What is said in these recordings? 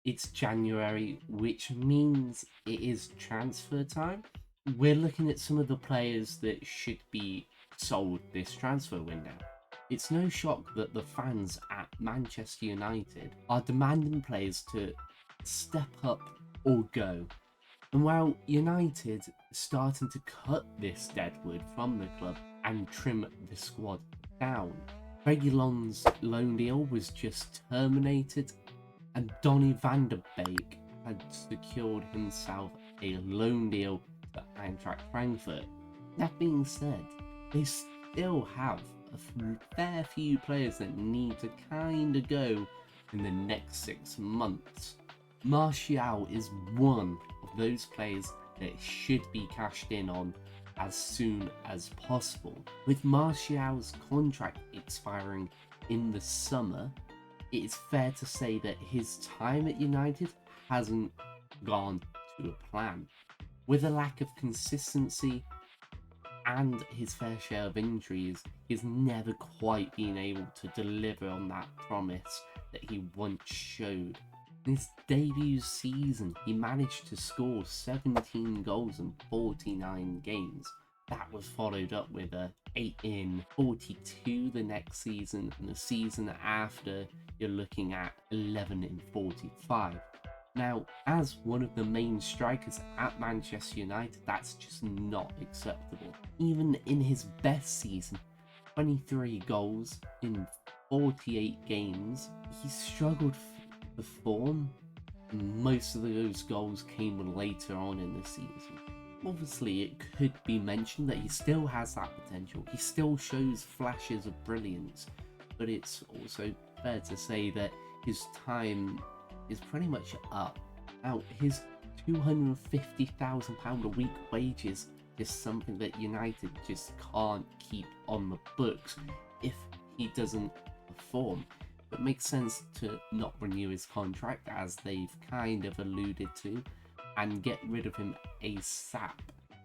It's January, which means it is transfer time. We're looking at some of the players that should be sold this transfer window. It's no shock that the fans at Manchester United are demanding players to step up or go. And while United are starting to cut this deadwood from the club and trim the squad down, Reguilon's loan deal was just terminated, and Donny van der Beek had secured himself a loan deal to Eintracht Frankfurt. That being said, they still have a fair few players that need to kind of go in the next 6 months. Martial is one of those players that should be cashed in on as soon as possible. With Martial's contract expiring in the summer, it's fair to say that his time at United hasn't gone to a plan. With a lack of consistency and his fair share of injuries, he's never quite been able to deliver on that promise that he once showed. In his debut season, he managed to score 17 goals in 49 games. That was followed up with a 8 in 42 the next season, and the season after you're looking at 11 in 45. Now, as one of the main strikers at Manchester United, that's just not acceptable. Even in his best season, 23 goals in 48 games, he struggled for form. Most of those goals came later on in the season. Obviously, it could be mentioned that he still has that potential. He still shows flashes of brilliance, but it's also fair to say that his time is pretty much up. Now, his £250,000 a week wages is something that United just can't keep on the books if he doesn't perform. It makes sense to not renew his contract, as they've kind of alluded to, and get rid of him ASAP.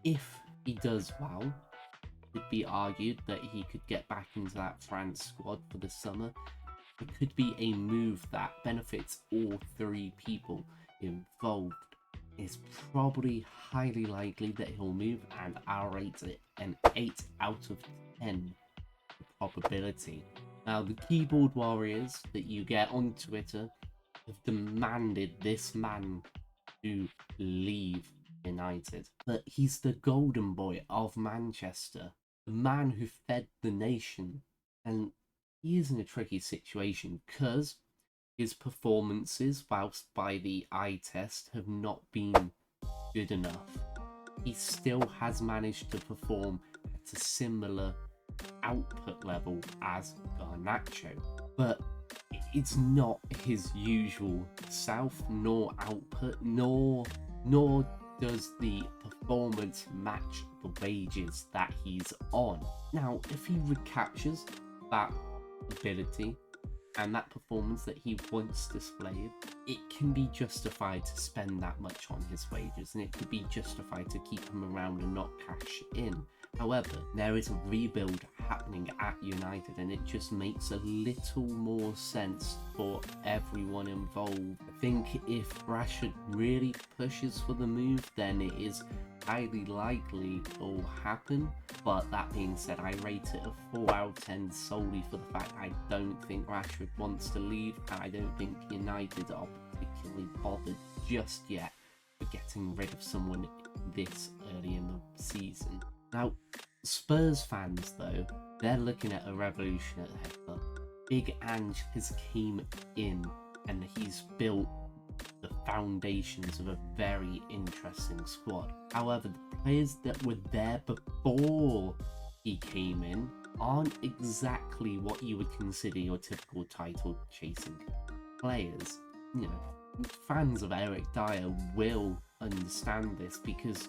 If he does well, it could be argued that he could get back into that France squad for the summer. It could be a move that benefits all three people involved. It's probably highly likely that he'll move, and I'll rate it an 8 out of 10 probability. Now, the keyboard warriors that you get on Twitter have demanded this man to leave United. But he's the golden boy of Manchester, the man who fed the nation, and he is in a tricky situation because his performances, whilst by the eye test, have not been good enough. He still has managed to perform at a similar output level as Garnacho, but it's not his usual self, nor output, nor does the performance match the wages that he's on. Now, if he recaptures that ability and that performance that he once displayed, it can be justified to spend that much on his wages, and it could be justified to keep him around and not cash in. However, there is a rebuild happening at United, and it just makes a little more sense for everyone involved. I think if Rashford really pushes for the move, then it is highly likely it will happen. But that being said, I rate it a 4 out of 10 solely for the fact I don't think Rashford wants to leave, and I don't think United are particularly bothered just yet for getting rid of someone this early in the season. Now, Spurs fans, though, they're looking at a revolution at the head club. Big Ange has came in and he's built the foundations of a very interesting squad. However, the players that were there before he came in aren't exactly what you would consider your typical title chasing players. You know, fans of Eric Dyer will understand this because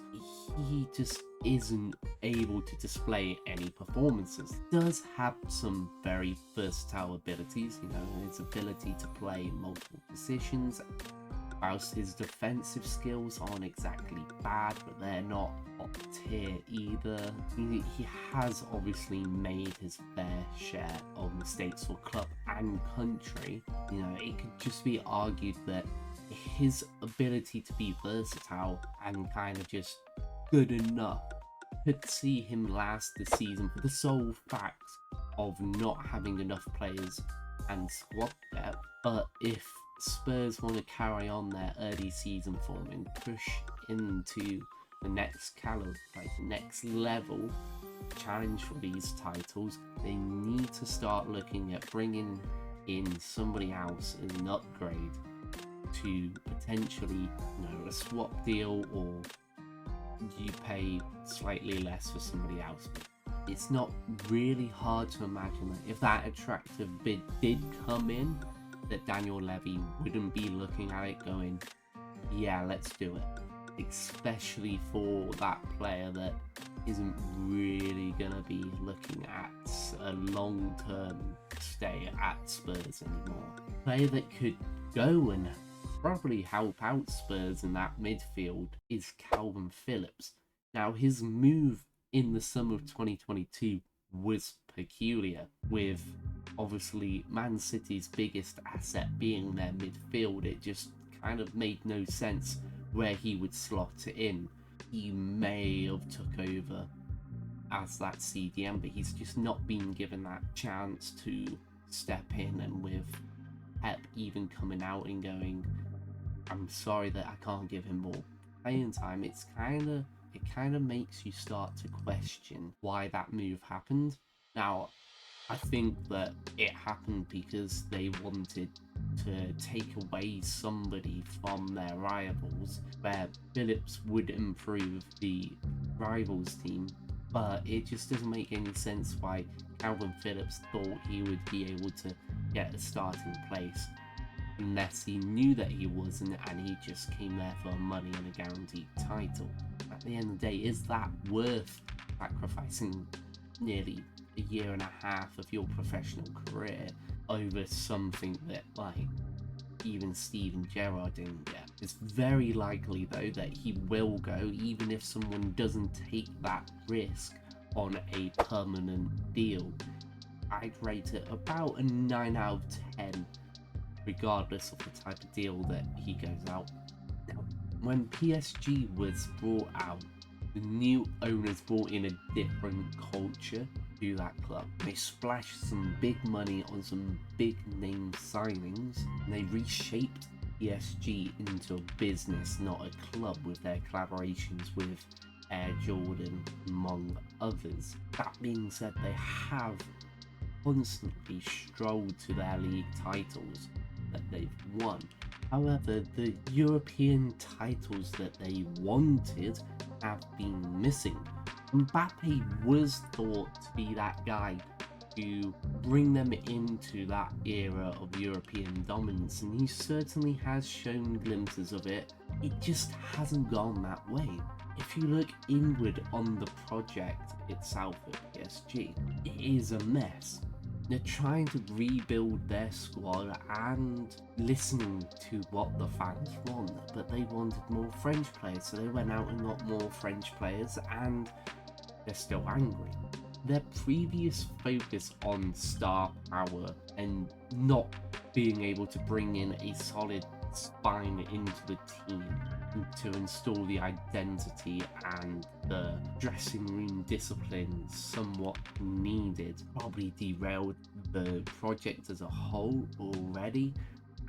he just isn't able to display any performances. He does have some very versatile abilities, you know, his ability to play multiple positions, whilst his defensive skills aren't exactly bad, but they're not top tier either. He has obviously made his fair share of mistakes for club and country. You know, it could just be argued that his ability to be versatile and kind of just good enough. Could see him last the season for the sole fact of not having enough players and squad depth. But if Spurs want to carry on their early season form and push into the next caliber, like the next level challenge for these titles, they need to start looking at bringing in somebody else as an upgrade to potentially, a swap deal, or you pay slightly less for somebody else. It's not really hard to imagine that if that attractive bid did come in, that Daniel Levy wouldn't be looking at it going, yeah, let's do it. Especially for that player that isn't really going to be looking at a long-term stay at Spurs anymore. A player that could go and probably help out Spurs in that midfield is Kalvin Phillips. Now, his move in the summer of 2022 was peculiar, with obviously Man City's biggest asset being their midfield. It just kind of made no sense where he would slot it in. He may have took over as that CDM, but he's just not been given that chance to step in, and with Pep even coming out and going, I'm sorry that I can't give him more playing time, it kind of makes you start to question why that move happened. Now, I think that it happened because they wanted to take away somebody from their rivals, where Phillips would improve the rivals team, but it just doesn't make any sense why Kalvin Phillips thought he would be able to get a starting place unless he knew that he wasn't, and he just came there for money and a guaranteed title. At the end of the day, is that worth sacrificing nearly a year and a half of your professional career over something that, like, even Steven Gerrard didn't get? It's very likely, though, that he will go, even if someone doesn't take that risk on a permanent deal. I'd rate it about a 9 out of 10, regardless of the type of deal that he goes out. Now, when PSG was brought out, the new owners brought in a different culture to that club. They splashed some big money on some big name signings, and they reshaped PSG into a business, not a club, with their collaborations with Air Jordan, among others. That being said, they have constantly strolled to their league titles that they've won. However, the European titles that they wanted have been missing. Mbappe was thought to be that guy to bring them into that era of European dominance, and he certainly has shown glimpses of it. It just hasn't gone that way. If you look inward on the project itself at PSG, it is a mess. They're trying to rebuild their squad and listening to what the fans want, but they wanted more French players, so they went out and got more French players, and they're still angry. Their previous focus on star power and not being able to bring in a solid spine into the team to install the identity and the dressing room discipline somewhat needed probably derailed the project as a whole already,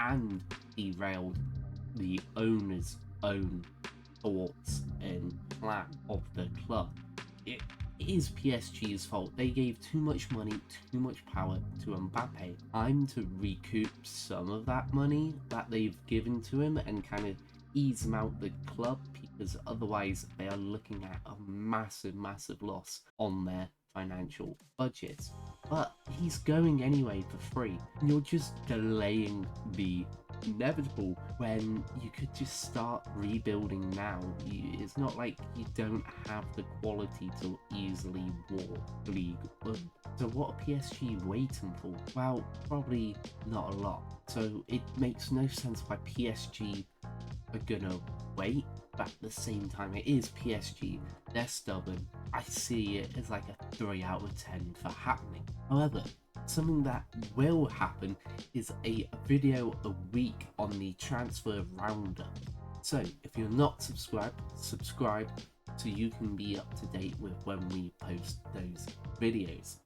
and derailed the owner's own thoughts and plan of the club. It is PSG's fault. They gave too much money, too much power to Mbappe. Time to recoup some of that money that they've given to him and kind of ease him out the club, because otherwise they are looking at a massive loss on their financial budget. But he's going anyway for free. You're just delaying the inevitable when you could just start rebuilding now. It's not like you don't have the quality to easily walk League One. So what are PSG waiting for? Well, probably not a lot. So it makes no sense why PSG are gonna wait, but at the same time, it is PSG. They're stubborn. I see it as like a 3 out of 10 for happening. However, something that will happen is a video a week on the transfer roundup. So if you're not subscribed, subscribe so you can be up to date with when we post those videos.